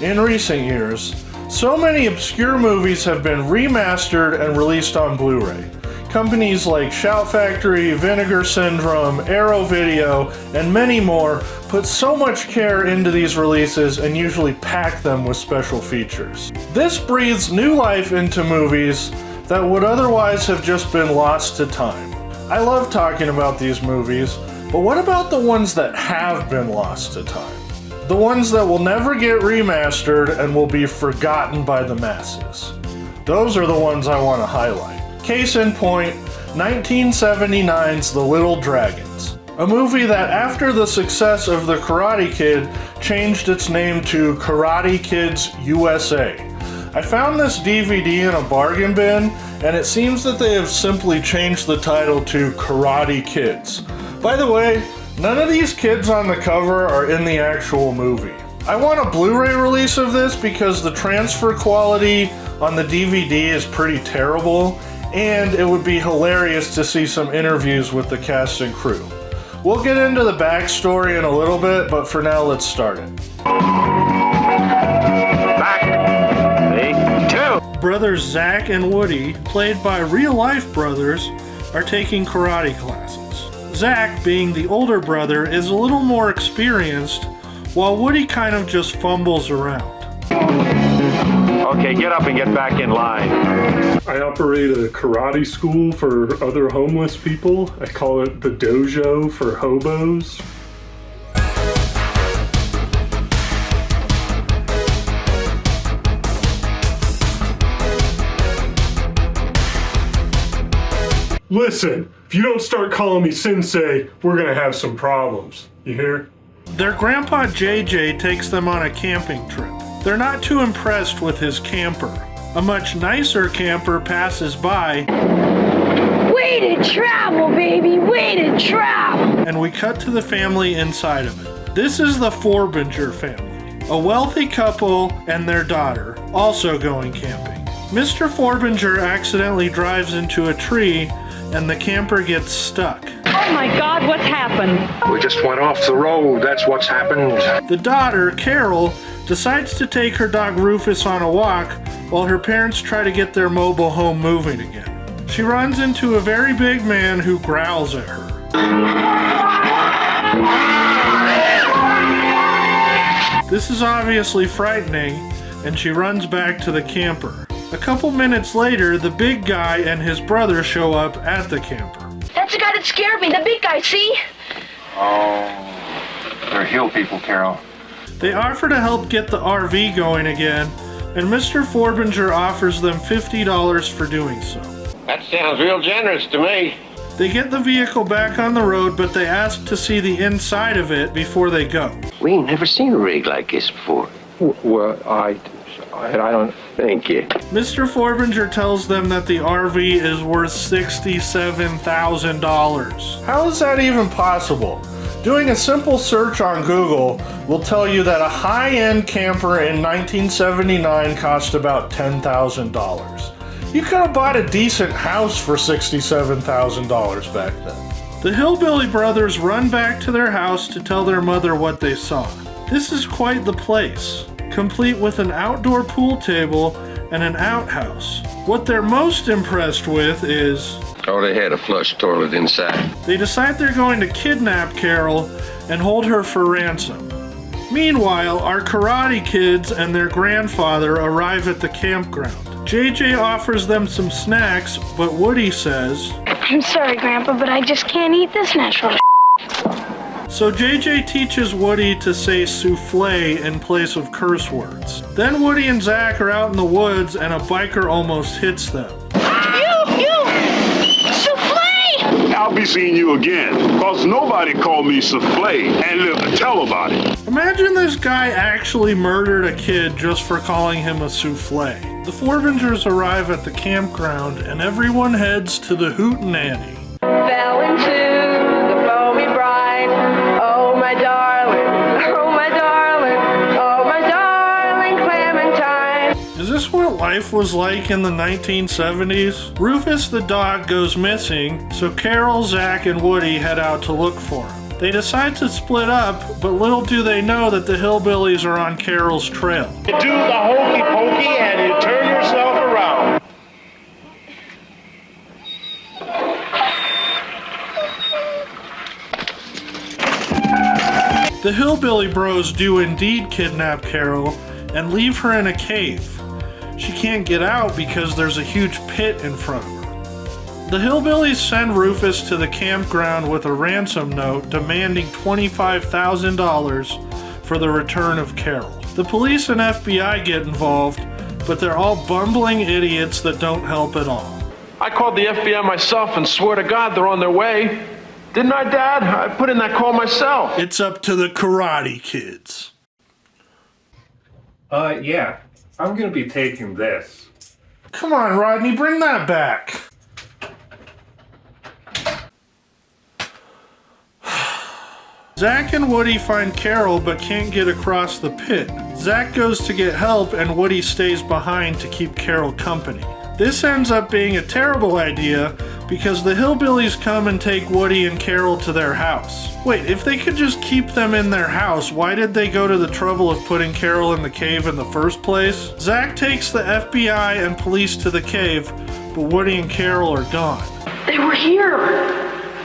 In recent years, so many obscure movies have been remastered and released on Blu-ray. Companies like Shout Factory, Vinegar Syndrome, Arrow Video, and many more put so much care into these releases and usually pack them with special features. This breathes new life into movies that would otherwise have just been lost to time. I love talking about these movies, but what about the ones that have been lost to time? The ones that will never get remastered and will be forgotten by the masses. Those are the ones I want to highlight. Case in point, 1979's The Little Dragons, a movie that after the success of The Karate Kid changed its name to Karate Kids USA. I found this DVD in a bargain bin, and it seems that they have simply changed the title to Karate Kids. By the way, none of these kids on the cover are in the actual movie. I want a Blu-ray release of this because the transfer quality on the DVD is pretty terrible, and it would be hilarious to see some interviews with the cast and crew. We'll get into the backstory in a little bit, but for now, let's start it. Brothers Zach and Woody, played by real-life brothers, are taking karate classes. Zach, being the older brother, is a little more experienced, while Woody kind of just fumbles around. Okay, get up and get back in line. I operate a karate school for other homeless people. I call it the dojo for hobos. Listen, if you don't start calling me sensei, we're gonna have some problems. You hear? Their grandpa JJ takes them on a camping trip. They're not too impressed with his camper. A much nicer camper passes by. Way to travel, baby, way to travel! And we cut to the family inside of it. This is the Forbinger family, a wealthy couple and their daughter, also going camping. Mr. Forbinger accidentally drives into a tree and the camper gets stuck. Oh my God, what's happened? We just went off the road, that's what's happened. The daughter, Carol, decides to take her dog Rufus on a walk while her parents try to get their mobile home moving again. She runs into a very big man who growls at her. This is obviously frightening, and she runs back to the camper. A couple minutes later, the big guy and his brother show up at the camper. That's the guy that scared me, the big guy, see? Oh, they're hill people, Carol. They offer to help get the RV going again, and Mr. Forbinger offers them $50 for doing so. That sounds real generous to me. They get the vehicle back on the road, but they ask to see the inside of it before they go. We ain't never seen a rig like this before. Well, I don't... Thank you. Mr. Forbinger tells them that the RV is worth $67,000. How is that even possible? Doing a simple search on Google will tell you that a high-end camper in 1979 cost about $10,000. You could have bought a decent house for $67,000 back then. The Hillbilly brothers run back to their house to tell their mother what they saw. This is quite the place, complete with an outdoor pool table and an outhouse. What they're most impressed with is... Oh, they had a flush toilet inside. They decide they're going to kidnap Carol and hold her for ransom. Meanwhile, our karate kids and their grandfather arrive at the campground. JJ offers them some snacks, but Woody says, I'm sorry, Grandpa, but I just can't eat this natural. So JJ teaches Woody to say souffle in place of curse words. Then Woody and Zach are out in the woods and a biker almost hits them. I'll be seeing you again, cause nobody called me souffle and lived to tell about it. Imagine this guy actually murdered a kid just for calling him a souffle. The Forbingers arrive at the campground and everyone heads to the Hootenanny. Fell into the foamy brine. Oh my darling, oh my darling, oh my darling Clementine. Is this what life was like in the 1970s? Rufus the dog goes missing, so Carol, Zach, and Woody head out to look for him. They decide to split up, but little do they know that the hillbillies are on Carol's trail. You do the hokey pokey and you turn yourself around. The hillbilly bros do indeed kidnap Carol and leave her in a cave. She can't get out because there's a huge pit in front of her. The hillbillies send Rufus to the campground with a ransom note demanding $25,000 for the return of Carol. The police and FBI get involved, but they're all bumbling idiots that don't help at all. I called the FBI myself and swear to God they're on their way. Didn't I, Dad? I put in that call myself. It's up to the Karate Kids. Yeah. I'm gonna be taking this. Come on, Rodney, bring that back. Zach and Woody find Carol but can't get across the pit. Zach goes to get help and Woody stays behind to keep Carol company. This ends up being a terrible idea because the hillbillies come and take Woody and Carol to their house. Wait, if they could just keep them in their house, why did they go to the trouble of putting Carol in the cave in the first place? Zach takes the FBI and police to the cave, but Woody and Carol are gone. They were here.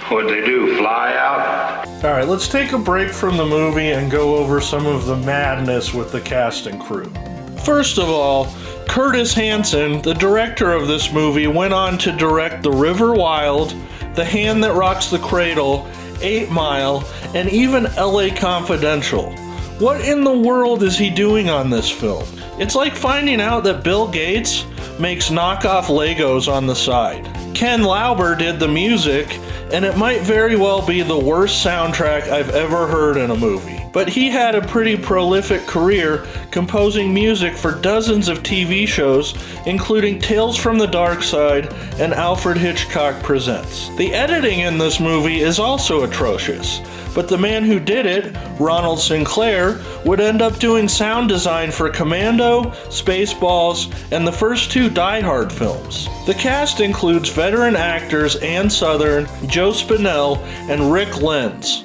What'd they do, fly out? Alright, let's take a break from the movie and go over some of the madness with the cast and crew. First of all, Curtis Hanson, the director of this movie, went on to direct The River Wild, The Hand That Rocks the Cradle, 8 Mile, and even LA Confidential. What in the world is he doing on this film? It's like finding out that Bill Gates makes knockoff Legos on the side. Ken Lauber did the music, and it might very well be the worst soundtrack I've ever heard in a movie. But he had a pretty prolific career composing music for dozens of TV shows, including Tales from the Dark Side and Alfred Hitchcock Presents. The editing in this movie is also atrocious, but the man who did it, Ronald Sinclair, would end up doing sound design for Commando, Spaceballs, and the first 2 Die Hard films. The cast includes veteran actors Ann Sothern, Joe Spinell, and Rick Lenz.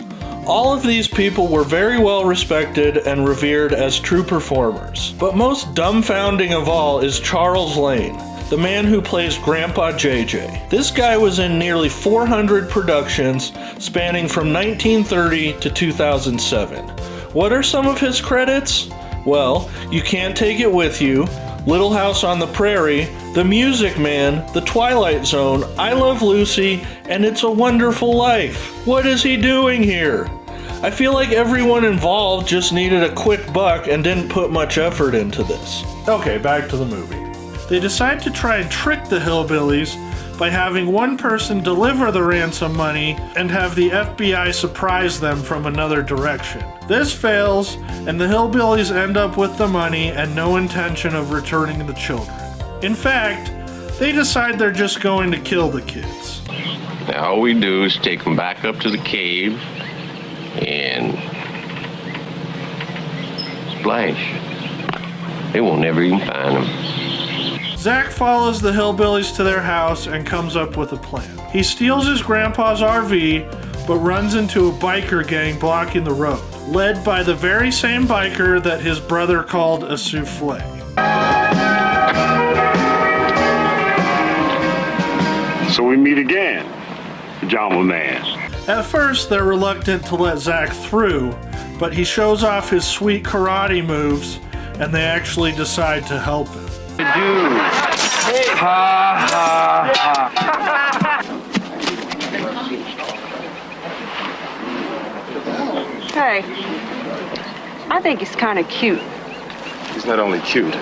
All of these people were very well respected and revered as true performers. But most dumbfounding of all is Charles Lane, the man who plays Grandpa JJ. This guy was in nearly 400 productions spanning from 1930 to 2007. What are some of his credits? Well, You Can't Take It With You, Little House on the Prairie, The Music Man, The Twilight Zone, I Love Lucy, and It's a Wonderful Life. What is he doing here? I feel like everyone involved just needed a quick buck and didn't put much effort into this. Okay, back to the movie. They decide to try and trick the hillbillies by having one person deliver the ransom money and have the FBI surprise them from another direction. This fails, and the hillbillies end up with the money and no intention of returning the children. In fact, they decide they're just going to kill the kids. Now all we do is take them back up to the cave and splash. They won't never even find them. Zach follows the hillbillies to their house and comes up with a plan. He steals his grandpa's RV, but runs into a biker gang blocking the road, led by the very same biker that his brother called a souffle. So we meet again, Pajama Man. At first, they're reluctant to let Zach through, but he shows off his sweet karate moves, and they actually decide to help him. Hey, I think he's kind of cute. He's not only cute,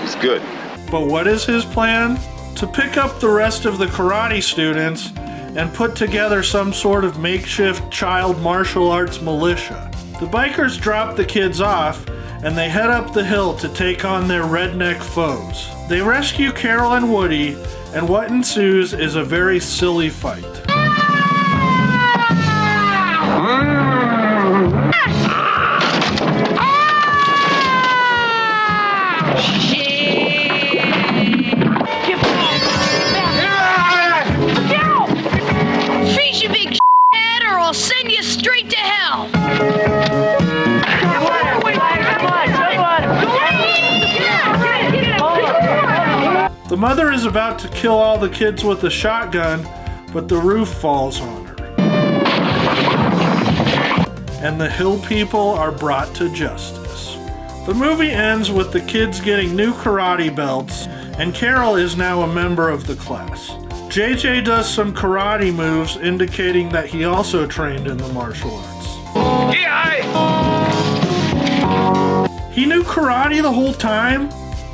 he's good. But what is his plan? To pick up the rest of the karate students and put together some sort of makeshift child martial arts militia. The bikers drop the kids off and they head up the hill to take on their redneck foes. They rescue Carol and Woody, and what ensues is a very silly fight. Face you, big head, or I'll send you straight The mother is about to kill all the kids with a shotgun, but the roof falls on her. And the hill people are brought to justice. The movie ends with the kids getting new karate belts, and Carol is now a member of the class. JJ does some karate moves, indicating that he also trained in the martial arts. He knew karate the whole time?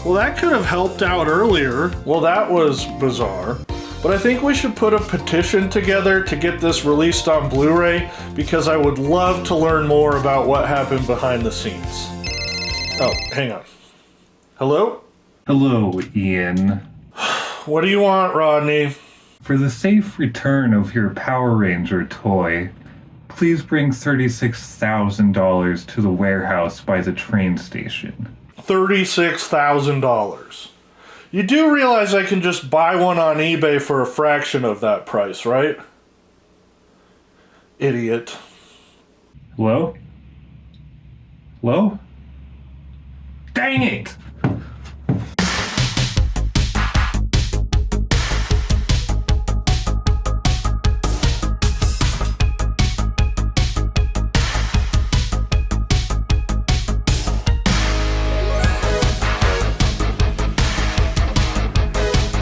Well, that could have helped out earlier. Well, that was bizarre. But I think we should put a petition together to get this released on Blu-ray, because I would love to learn more about what happened behind the scenes. Oh, hang on. Hello? Hello, Ian. What do you want, Rodney? For the safe return of your Power Ranger toy, please bring $36,000 to the warehouse by the train station. $36,000. You do realize I can just buy one on eBay for a fraction of that price, right? Idiot. Hello? Hello? Dang it!